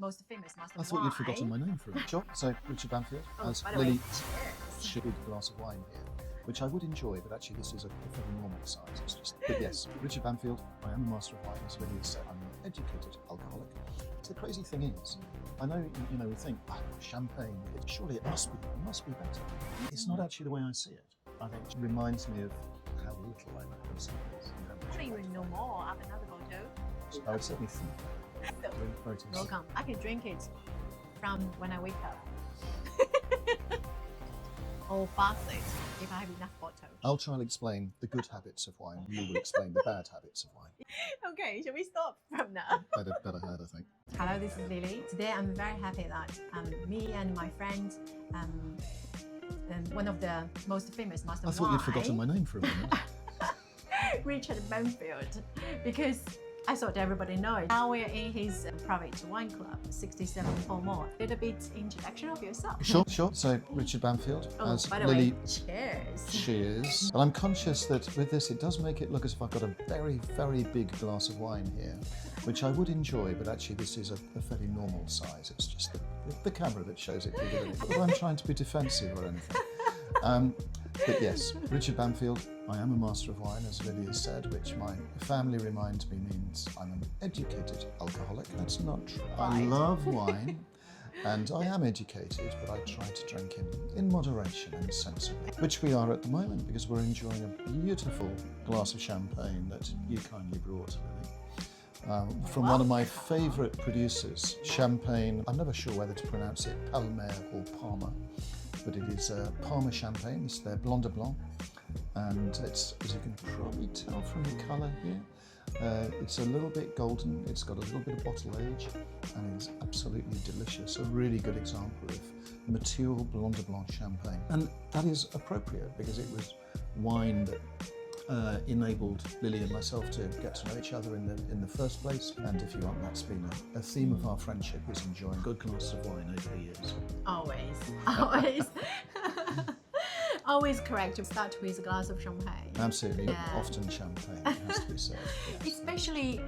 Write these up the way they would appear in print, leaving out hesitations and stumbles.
most famous master I thought wine. you'd forgotten my name for a minute. Sure. So, Richard Bampfield, as by the Lily way, cheers. should a glass of wine here, which I would enjoy, but actually this is a very normal size. It's just, but yes, Richard Bampfield, I am a master of wine, as Lily has said. I'm an educated alcoholic. So the crazy thing is, I know, we think, champagne, surely it must be better. It's not actually the way I see it. I think it reminds me of how little I know of some things. Actually, you know more. Have another bottle. I would certainly think So, very tasty. welcome. I can drink it from when I wake up. Or fast it if I have enough bottle. I'll try and explain the good habits of wine. You will explain the bad habits of wine. Okay, shall we stop from now? Better heard, I think. Hello, this is Lily. Today I'm very happy that me and my friend, one of the most famous master I thought you'd forgotten my name for a moment. Richard Bampfield, because I thought everybody knows. Now we're in his private wine club, 67 Pall Mall. A little bit introduction of yourself. Sure. So, Richard Bampfield, as by the Lily. way, cheers. Cheers. But I'm conscious that with this, it does make it look as if I've got a very, very big glass of wine here, which I would enjoy, but actually this is a fairly normal size. It's just the camera that shows it bigger than it. But I'm trying to be defensive or anything. But yes, Richard Bampfield, I am a master of wine, as Lily has said, which my family reminds me means I'm an educated alcoholic. That's not true. I love wine, and I am educated, but I try to drink in moderation and sensibly, which we are at the moment because we're enjoying a beautiful glass of champagne that you kindly brought, Lily. From one of my favourite producers, champagne. I'm never sure whether to pronounce it Pall Mall or Parma, but it is Parma champagne. It's their Blanc de Blanc, and it's, as you can probably tell from the colour here, it's a little bit golden. It's got a little bit of bottle age, and it's absolutely delicious. A really good example of mature Blanc de Blanc champagne, and that is appropriate because it was wine that enabled Lily and myself to get to know each other in the first place. And if you want, that's been a theme of our friendship, is enjoying good glasses of wine over the years. Always. Always correct to start with a glass of champagne. Absolutely, often champagne, it has to be said. Yes. Especially,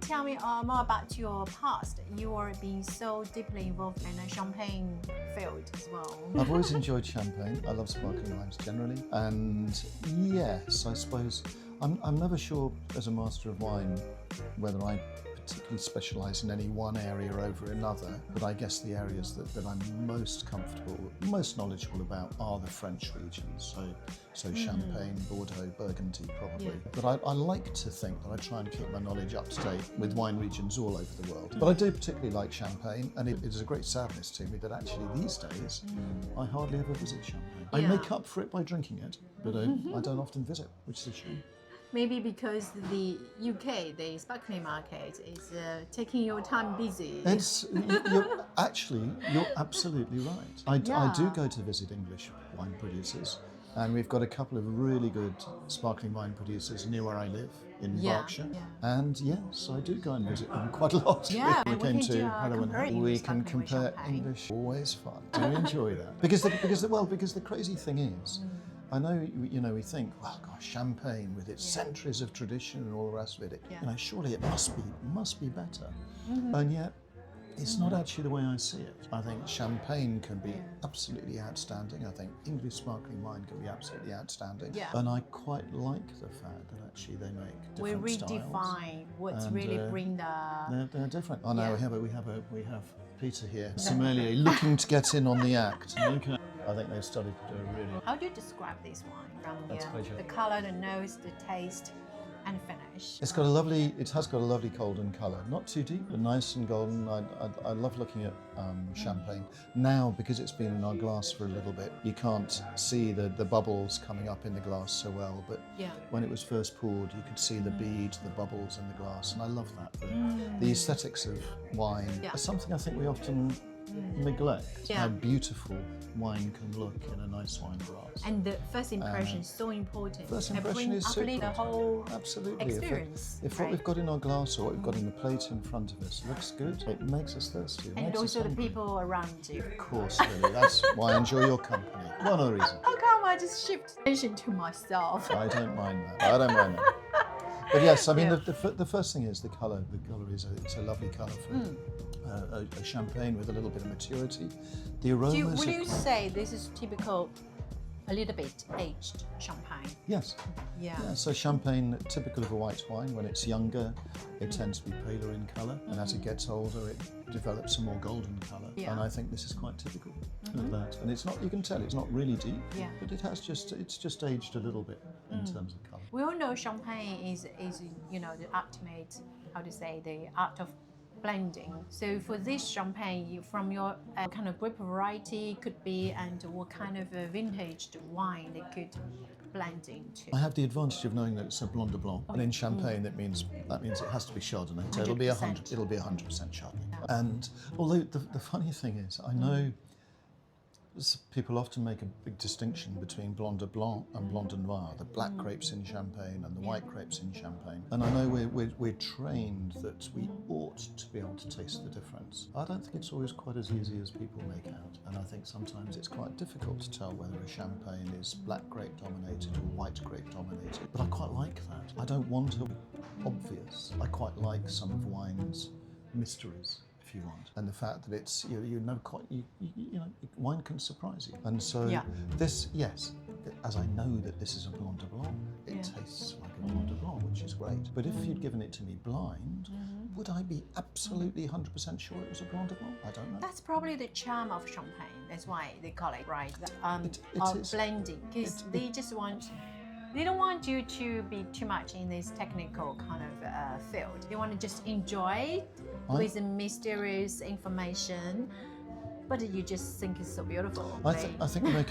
tell me more about your past. You are being so deeply involved in the champagne field as well. I've always enjoyed champagne. I love sparkling wines generally. And yes, I suppose, I'm never sure as a master of wine whether I particularly specialise in any one area over another, but I guess the areas that I'm most comfortable, most knowledgeable about are the French regions, so Champagne, Bordeaux, Burgundy probably. Yeah. But I like to think that I try and keep my knowledge up to date with wine regions all over the world. But I do particularly like Champagne, and it is a great sadness to me that actually these days I hardly ever visit Champagne. I make up for it by drinking it, but I don't often visit, which is a shame. Maybe because the UK, the sparkling market, is taking your time busy. You're absolutely right. I do go to visit English wine producers, and we've got a couple of really good sparkling wine producers near where I live in Berkshire. Yeah. And yes, I do go and visit them quite a lot. Yeah, we came to Harrow and Hull. We can compare English. Always fun. Do enjoy that because the crazy thing is. I know, we think, well, gosh, champagne with its centuries of tradition and all the rest of it, surely it must be better. And yet, it's not actually the way I see it. I think champagne can be absolutely outstanding. I think English sparkling wine can be absolutely outstanding. Yeah. And I quite like the fact that actually they make different styles. We redefine what's really bring the... They're different. Oh no, we have Peter here, sommelier, looking to get in on the act. Okay. I think they've studied to do a really... How do you describe this wine from the colour, the nose, the taste, and finish? It has got a lovely golden colour. Not too deep, but nice and golden. I love looking at champagne. Now, because it's been in our glass for a little bit, you can't see the bubbles coming up in the glass so well, but when it was first poured, you could see the beads, the bubbles in the glass, and I love that. The aesthetics of wine are something I think we often neglect, how beautiful wine can look in a nice wine glass. And the first impression is so important. First impression is super the whole absolutely experience. If what we've got in our glass or what we've got in the plate in front of us looks good, it makes us thirsty. And also the people around you. Of course, Lily. That's why I enjoy your company. One other reason. How come I just shift attention to myself? I don't mind that. But yes, I mean, the first thing is the colour. The colour it's a lovely colour for a champagne with a little bit of maturity. The aromas. Would you say this is typical, a little bit aged champagne? Yes. Yeah. So champagne, typical of a white wine, when it's younger, it tends to be paler in colour, and as it gets older, it develops a more golden colour. Yeah. And I think this is quite typical of that. And it's not, you can tell it's not really deep, but it's just aged a little bit in terms of colour. We all know champagne is the ultimate, how to say, the art of blending. So for this champagne, from your kind of grape variety could be, and what kind of vintage wine they could blend into? I have the advantage of knowing that it's a Blanc de Blanc, and in champagne that means it has to be Chardonnay. So it'll be 100% Chardonnay. Yeah. And although the funny thing is, I know people often make a big distinction between Blanc de Blanc and Blanc de Noir, the black grapes in Champagne and the white grapes in Champagne. And I know we're trained that we ought to be able to taste the difference. I don't think it's always quite as easy as people make out, and I think sometimes it's quite difficult to tell whether a Champagne is black grape dominated or white grape dominated. But I quite like that. I don't want to be obvious. I quite like some of wine's mysteries, you want, and the fact that it's wine can surprise you, and so this, yes, as I know that this is a Blanc de Blanc, it tastes like a Blanc de Blanc, which is great. But if you'd given it to me blind, would I be absolutely 100% sure it was a Blanc de Blanc? I don't know. That's probably the charm of champagne. That's why they call it, right? Blending, because they don't want you to be too much in this technical kind of field. They want to just enjoy with the mysterious information, but you just think it's so beautiful. I think you make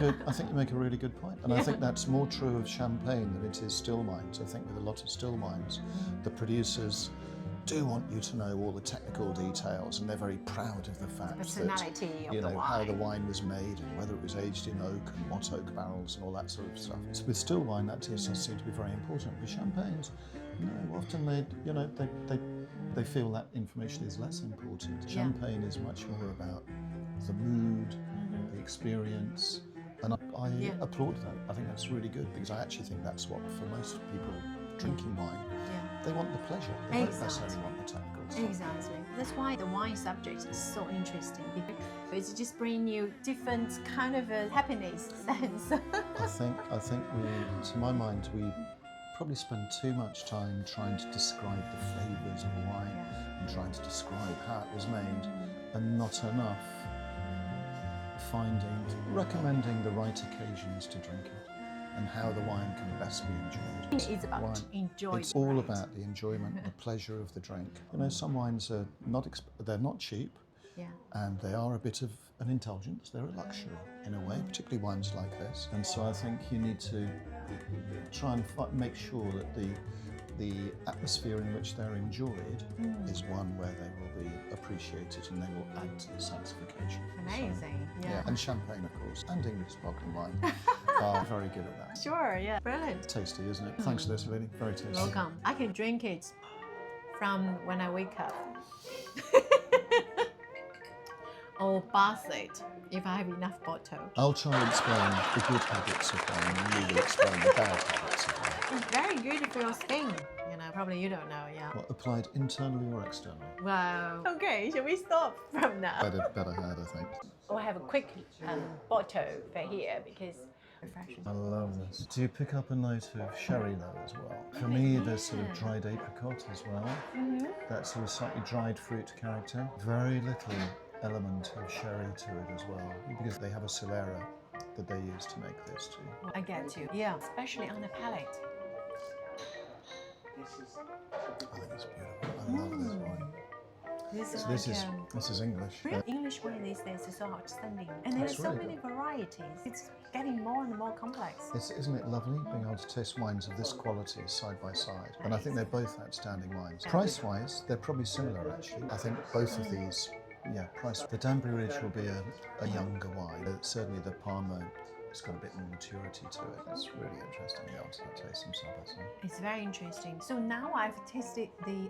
a really good point, and I think that's more true of champagne than it is still wines. I think with a lot of still wines, the producers do want you to know all the technical details, and they're very proud of the fact that how the wine was made and whether it was aged in oak and what oak barrels and all that sort of stuff. With still wine, that does seem to be very important. With champagnes, often they feel that information is less important. Champagne is much more about the mood, the experience, and I applaud that. I think that's really good, because I actually think that's what, for most people drinking wine, they want the pleasure. They don't necessarily want the technical stuff. Exactly. That's why the wine subject is so interesting, because it just brings you different kind of happiness sense. I think we, to my mind, we probably spend too much time trying to describe the flavours of wine and trying to describe how it was made, and not enough recommending the right occasions to drink it, and how the wine can best be enjoyed. It's about enjoyment. It's all about the enjoyment and the pleasure of the drink. Some wines are they're not cheap, and they are a bit of an indulgence. They're a luxury in a way, particularly wines like this. And so I think you need to try and make sure that the atmosphere in which they're enjoyed is one where they will be appreciated and they will add to the sensification. Amazing, And champagne, of course, and English sparkling wine are very good at that. Sure, brilliant. Tasty, isn't it? Thanks for this, Lily. Very tasty. Welcome. I can drink it from when I wake up. Or bath it if I have enough bottle. I'll try and explain the good habits of wine, and you will explain the bad habits of wine. It's very good for your skin. Probably you don't know, What, applied internally or externally? Wow. Okay, shall we stop from now? Better had, I think. We'll have a quick bottle for here, because refreshing. I love this. Do you pick up a note of sherry though as well? For me, there's sort of dried apricot as well. That sort of slightly dried fruit character. Very little element of sherry to it as well, because they have a Solera that they use to make this too. I get you. Especially on the palate. I think it's beautiful. I love this wine. This is English. English wine these days is so outstanding, and there's so many varieties. It's getting more and more complex. Isn't it lovely being able to taste wines of this quality side by side? And I think they're both outstanding wines. Price-wise, they're probably similar actually. I think both of these, price. The Danbury Ridge will be a younger wine. Certainly the Parma, it's got a bit more maturity to it. It's really interesting to be able to taste them side by side. It's very interesting. So now I've tasted the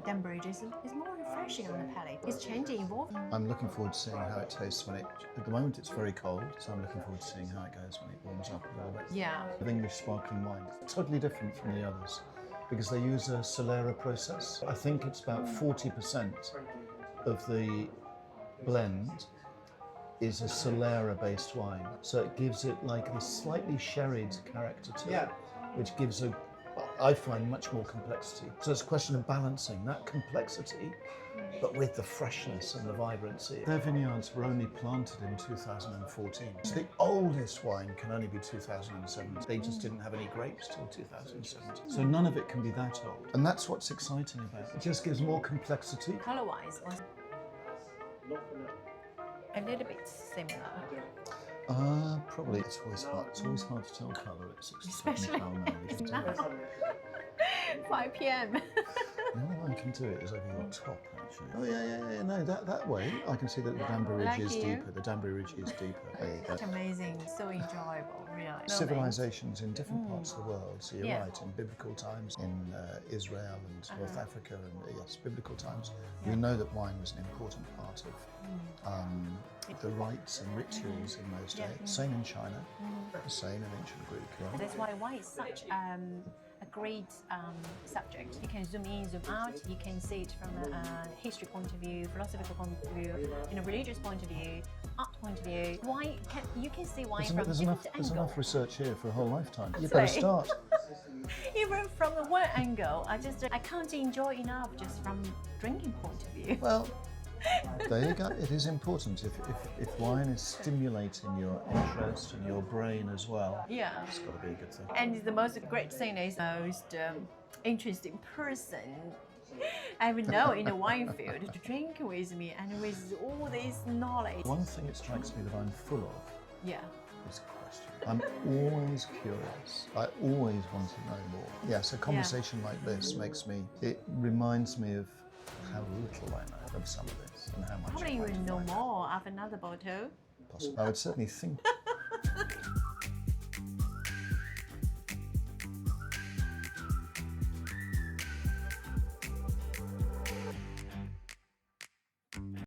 Danbury Ridge. It's more refreshing on the palate. It's changing, evolving. I'm looking forward to seeing how it tastes at the moment it's very cold, so I'm looking forward to seeing how it goes when it warms up a little bit. Yeah. With English sparkling wine, totally different from the others. because they use a Solera process. I think it's about 40% of the blend is a Solera-based wine. So it gives it like a slightly sherried character to it, which gives I find much more complexity. So it's a question of balancing that complexity, but with the freshness and the vibrancy. Their vineyards were only planted in 2014. So the oldest wine can only be 2007. They just didn't have any grapes till 2017. So none of it can be that old. And that's what's exciting about it. It just gives more complexity. Color-wise, a little bit similar. Probably it's always hard. It's always hard to tell colour at 67 Especially Pall Mall. now. 5 p.m. The only way I can do it is over your top, actually. Oh yeah. No, that way I can see that the Danbury Ridge is deeper. The Danbury Ridge is deeper. There you go. It's amazing, so enjoyable, really. Civilizations in different parts of the world. So you're Yeah. right. In biblical times, in Israel and North Africa, and yes, biblical times, we know that wine was an important part of the rites and rituals in those days. Same in China. Same in ancient Greek. Yeah. That's why wine is such a great subject. You can zoom in, zoom out. You can see it from a history point of view, philosophical point of view, in a religious point of view, art point of view. You can see wine from different angles. There's enough research here for a whole lifetime. You better start. Even from one angle, I can't enjoy enough just from drinking point of view. Well, there you go. It is important if wine is stimulating your interest and your brain as well. Yeah. It's got to be a good thing. And the most great thing is the most interesting person I would know in the wine field to drink with me and with all this knowledge. One thing it strikes me that I'm full of is question. I'm always curious. I always want to know more. Yes, a conversation like this it reminds me of how little I know of some of this and how much Probably you will know more after another bottle. Possible. I would certainly think.